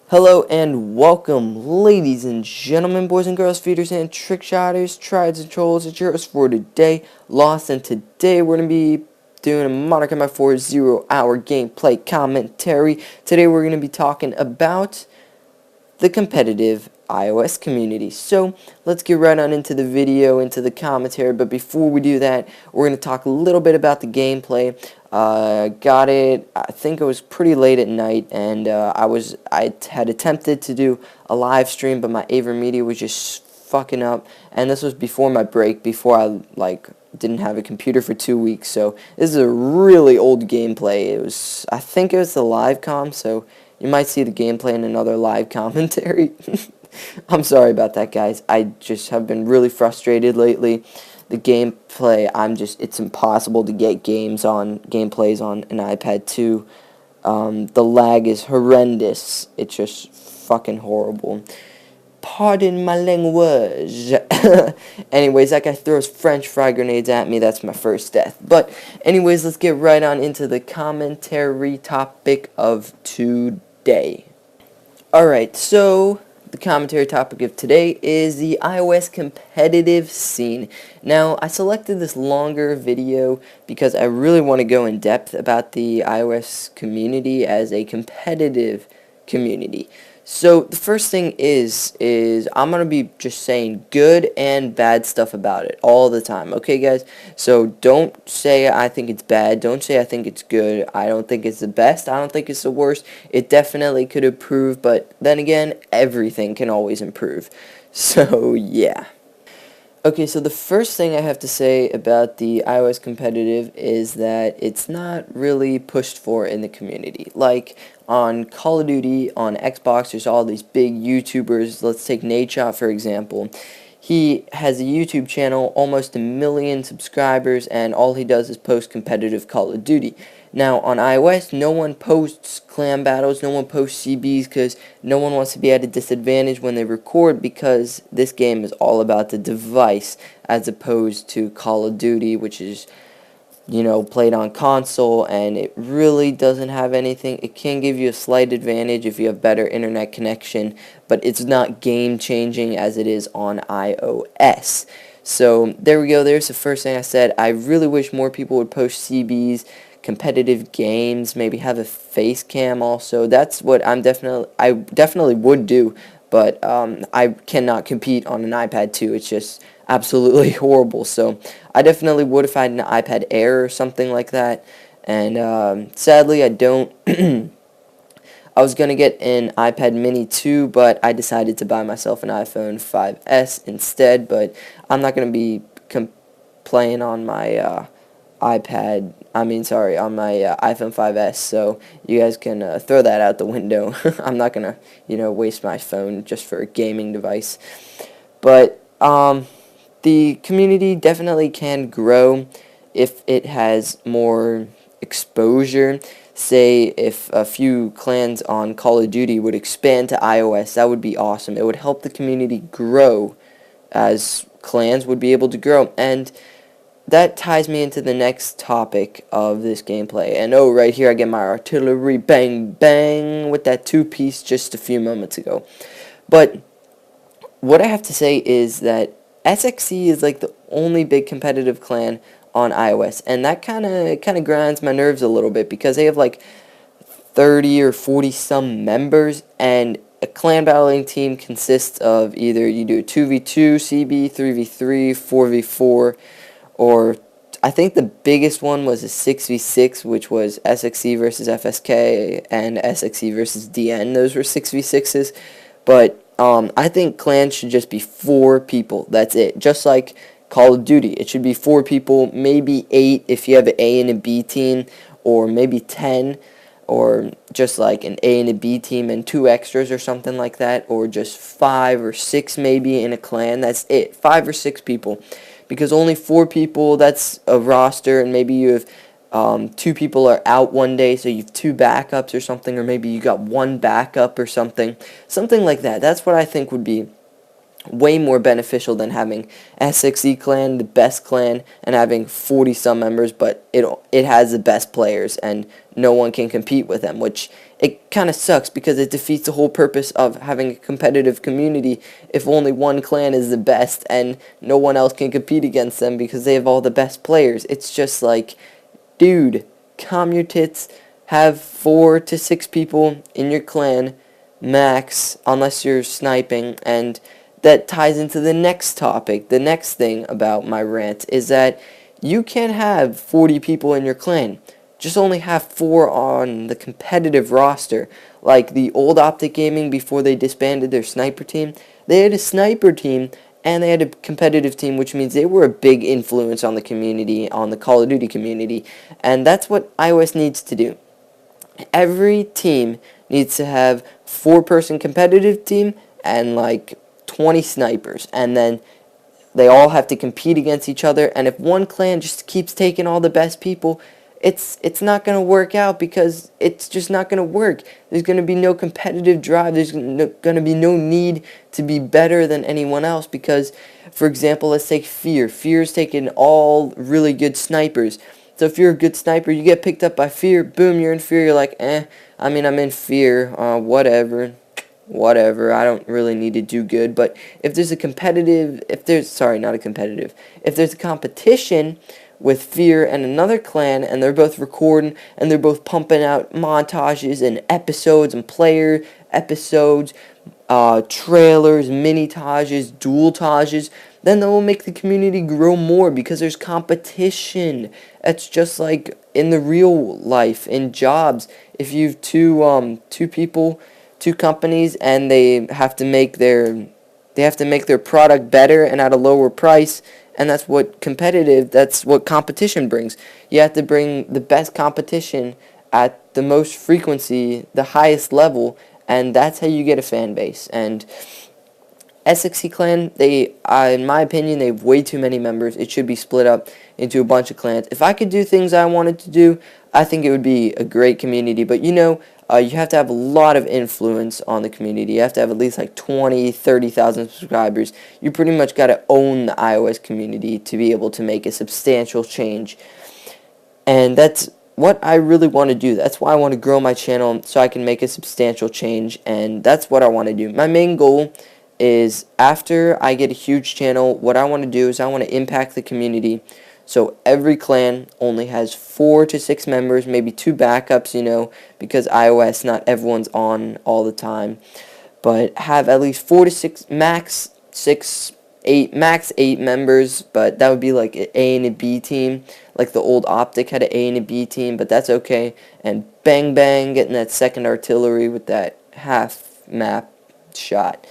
Hello and welcome, ladies and gentlemen, boys and girls, feeders and trick shotters, Tryahrds and trolls. It's yours for today, Lost, and today we're going to be doing a Monarch MI4 0-hour gameplay commentary. Today we're going to be talking about the competitive iOS community. So let's get right on into the video, into the commentary, but before we do that, we're going to talk a little bit about the gameplay. Got it, I think it was pretty late at night, and I had attempted to do a live stream, but my AverMedia was just fucking up, and this was before my break, before I didn't have a computer for 2 weeks. So this is a really old gameplay. I think it was the live com, so you might see the gameplay in another live commentary. I'm sorry about that, guys. I just have been really frustrated lately. The gameplay, it's impossible to get gameplays on an iPad 2. The lag is horrendous. It's just fucking horrible. Pardon my language. Anyways, that guy throws French fry grenades at me. That's my first death. But anyways, let's get right on into the commentary topic of today. Alright, so the commentary topic of today is the iOS competitive scene. Now, I selected this longer video because I really want to go in depth about the iOS community as a competitive community. So the first thing is I'm going to be just saying good and bad stuff about it all the time. Okay, guys? So don't say I think it's bad. Don't say I think it's good. I don't think it's the best. I don't think it's the worst. It definitely could improve, but then again, everything can always improve. So, yeah. Okay, so the first thing I have to say about the iOS competitive is that it's not really pushed for in the community. Like, on Call of Duty, on Xbox, there's all these big YouTubers. Let's take Nadeshot, for example. He has a YouTube channel, almost 1 million subscribers, and all he does is post competitive Call of Duty. Now, on iOS, no one posts clan battles, no one posts CBs, because no one wants to be at a disadvantage when they record, because this game is all about the device, as opposed to Call of Duty, which is, you know, played on console, and it really doesn't have anything. It can give you a slight advantage if you have better internet connection, but it's not game-changing as it is on iOS. So, there we go. There's the first thing I said. I really wish more people would post CBs, competitive games, maybe have a face cam also. That's what I definitely would do, but I cannot compete on an iPad 2. It's just absolutely horrible. So I definitely would if I had an iPad Air or something like that. And sadly, I don't. I was going to get an iPad mini 2, but I decided to buy myself an iPhone 5S instead. But I'm not going to be playing on my on my iPhone 5S, so you guys can throw that out the window. I'm not going to, waste my phone just for a gaming device. But the community definitely can grow if it has more exposure. Say if a few clans on Call of Duty would expand to iOS, that would be awesome. It would help the community grow as clans would be able to grow. And that ties me into the next topic of this gameplay. And right here I get my artillery bang bang with that two-piece just a few moments ago. But what I have to say is that SXC is like the only big competitive clan on iOS, and that kind of grinds my nerves a little bit because they have like 30 or 40 some members, and a clan battling team consists of either you do a 2v2 CB, 3v3, 4v4, or I think the biggest one was a 6v6, which was SXC versus FSK and SXC versus DN. Those were 6v6s. But I think clans should just be 4 people. That's it. Just like Call of Duty. It should be 4 people, maybe 8 if you have an A and a B team, or maybe 10, or just like an A and a B team and 2 extras or something like that, or just 5 or 6 maybe in a clan. That's it. 5 or 6 people. Because only 4 people, that's a roster, and maybe you have 2 people are out one day, so you have 2 backups or something, or maybe you got 1 backup or something. Something like that. That's what I think would be way more beneficial than having SXE clan, the best clan, and having 40 some members, but it has the best players and no one can compete with them, which it kind of sucks because it defeats the whole purpose of having a competitive community if only one clan is the best and no one else can compete against them because they have all the best players. It's just like, dude, calm your tits, have 4 to 6 people in your clan max, unless you're sniping. And that ties into the next topic. The next thing about my rant is that you can't have 40 people in your clan. Just only have 4 on the competitive roster. Like the old Optic Gaming, before they disbanded their sniper team, they had a sniper team and they had a competitive team, which means they were a big influence on the community, on the Call of Duty community. And that's what iOS needs to do. Every team needs to have 4-person competitive team and like 20 snipers, and then they all have to compete against each other. And if one clan just keeps taking all the best people, it's not going to work out, because it's just not going to work. There's going to be no competitive drive. There's going to be no need to be better than anyone else, because, for example, let's take Fear. Fear's taking all really good snipers. So if you're a good sniper, you get picked up by Fear, boom, you're in Fear, you're like, I'm in Fear, whatever, I don't really need to do good. But if there's a competitive, if there's a competition with Fear and another clan, and they're both recording, and they're both pumping out montages and episodes and player episodes, trailers, mini-tages, dual-tages, then that will make the community grow more, because there's competition. It's just like in the real life, in jobs. If you have two people, 2 companies, and they have to make their product better and at a lower price, and that's what competition brings. You have to bring the best competition at the most frequency, the highest level, and that's how you get a fan base. And SXE clan, in my opinion, they have way too many members. It should be split up into a bunch of clans. If I could do things I wanted to do, I think it would be a great community. But you have to have a lot of influence on the community. You have to have at least like 20, 30,000 subscribers. You pretty much got to own the iOS community to be able to make a substantial change. And that's what I really want to do. That's why I want to grow my channel, so I can make a substantial change. And that's what I want to do. My main goal is, after I get a huge channel, what I want to do is I want to impact the community. So every clan only has 4 to 6 members, maybe 2 backups, because iOS, not everyone's on all the time. But have at least 4 to 6, max 8 members, but that would be like an A and a B team. Like the old Optic had an A and a B team, but that's okay. And bang bang, getting that second artillery with that half map shot.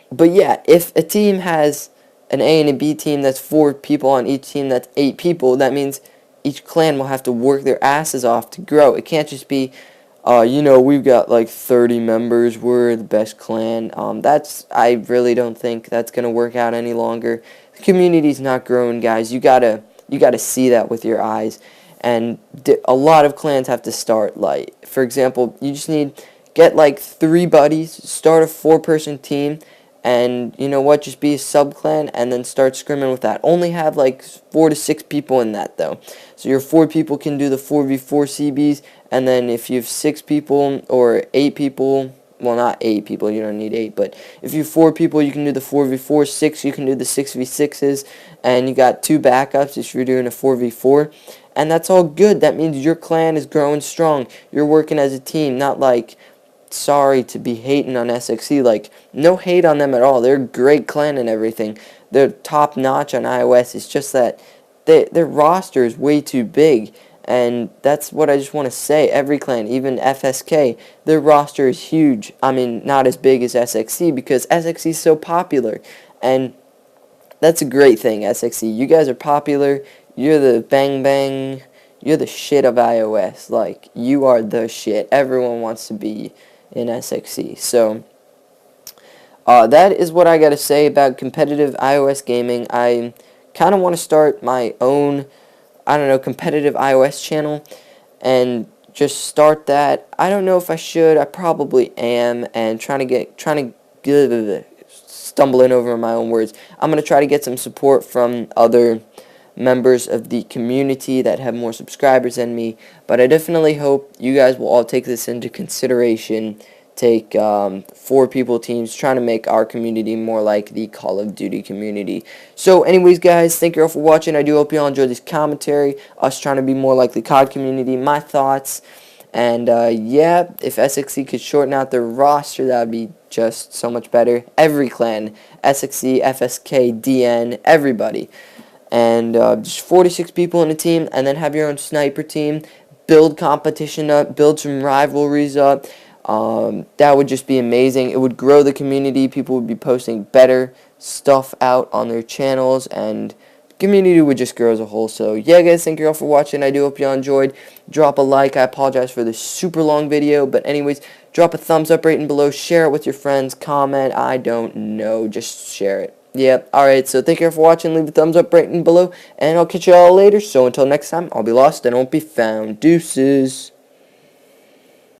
But yeah, if a team has an A and a B team, that's 4 people on each team, that's 8 people, that means each clan will have to work their asses off to grow. It can't just be, we've got like 30 members, we're the best clan. I really don't think that's going to work out any longer. The community's not growing, guys. You gotta see that with your eyes. And a lot of clans have to start, like, for example, you just get like 3 buddies, start a 4-person team, and just be a sub-clan, and then start scrimming with that. Only have like 4 to 6 people in that, though. So your 4 people can do the 4v4 CBs, and then if you have 6 people or 8 people, well, not 8 people, you don't need 8, but if you have 4 people, you can do the 4v4, 6, you can do the 6v6s, and you got 2 backups if you're doing a 4v4, and that's all good. That means your clan is growing strong. You're working as a team, not like, sorry to be hating on SXE, like, no hate on them at all. They're a great clan and everything. They're top notch on iOS. It's just that their roster is way too big, and that's what I just want to say. Every clan, even FSK, their roster is huge. I mean, not as big as SXE, because SXE is so popular, and that's a great thing, SXE. You guys are popular. You're the bang bang. You're the shit of iOS. Like, you are the shit. Everyone wants to be in SXE. So that is what I got to say about competitive iOS gaming. I kind of want to start my own, competitive iOS channel, and just start that. I don't know if I should. I probably am, and trying to stumbling over my own words. I'm going to try to get some support from other members of the community that have more subscribers than me, but I definitely hope you guys will all take this into consideration. Take 4-people teams, trying to make our community more like the Call of Duty community. So anyways, guys, thank you all for watching. I do hope you all enjoyed this commentary, us trying to be more like the COD community, my thoughts. And yeah, if SXC could shorten out their roster, that would be just so much better. Every clan, SXC, FSK, DN, everybody. And just 46 people in a team, and then have your own sniper team. Build competition up, build some rivalries up. That would just be amazing. It would grow the community. People would be posting better stuff out on their channels, and the community would just grow as a whole. So yeah, guys, thank you all for watching. I do hope you all enjoyed. Drop a like. I apologize for this super long video, but anyways, drop a thumbs up rating below. Share it with your friends. Comment. I don't know. Just share it. Yep. Alright, so thank you all for watching. Leave a thumbs up rating below, and I'll catch you all later. So until next time, I'll be lost and won't be found. Deuces.